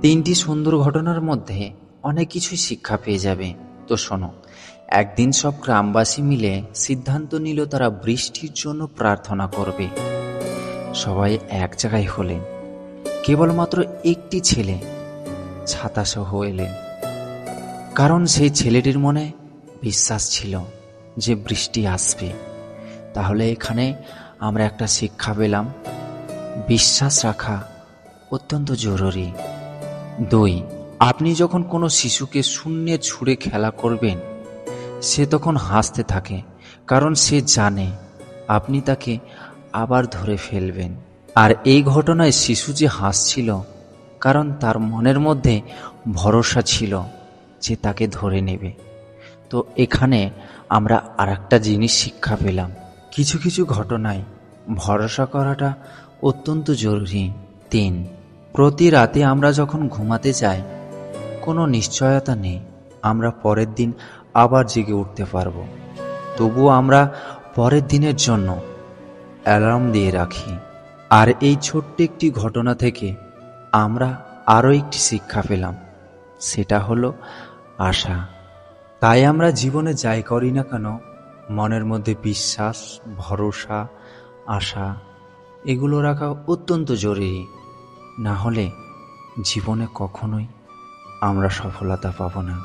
তিনটি সুন্দর ঘটনার মধ্যে অনেক কিছুই শিক্ষা পেয়ে যাবে। তো শোনো, একদিন সব গ্রামবাসী মিলে সিদ্ধান্ত নিল তারা বৃষ্টির জন্য প্রার্থনা করবে। সবাই এক জায়গায় হলেন, কেবলমাত্র একটি ছেলে ছাতাসহ এলেন, কারণ সেই ছেলেটির মনে বিশ্বাস ছিল যে বৃষ্টি আসবে। তাহলে এখানে আমরা একটা শিক্ষা পেলাম, বিশ্বাস রাখা অত্যন্ত জরুরি। 2, আপনি যখন কোনো শিশুকে শূন্যে ছুঁড়ে খেলা করবেন, সে তখন হাসতে থাকে, কারণ সে জানে আপনি তাকে আবার ধরে ফেলবেন। আর এই ঘটনায় শিশু যে হাসছিল, কারণ তার মনের মধ্যে ভরসা ছিল যে তাকে ধরে নেবে। তো এখানে আমরা আরেকটা জিনিস শিক্ষা পেলাম, কিছু কিছু ঘটনায় ভরসা করাটা অত্যন্ত জরুরি। 3, প্রতি রাতে আমরা যখন ঘুমাতে যাই, কোনো নিশ্চয়তা নেই আমরা পরের দিন আবার জেগে উঠতে পারবো। তবুও আমরা পরের দিনের জন্য অ্যালার্ম দিয়ে রাখি। আর এই ছোট্ট একটি ঘটনা থেকে আমরা আরও একটি শিক্ষা পেলাম, সেটা হলো আশা। তাই আমরা জীবনে যাই করি না কেন, মনের মধ্যে বিশ্বাস, ভরসা, আশা এগুলো রাখা অত্যন্ত জরুরি। না হলে জীবনে কখনোই আমরা সফলতা পাব না।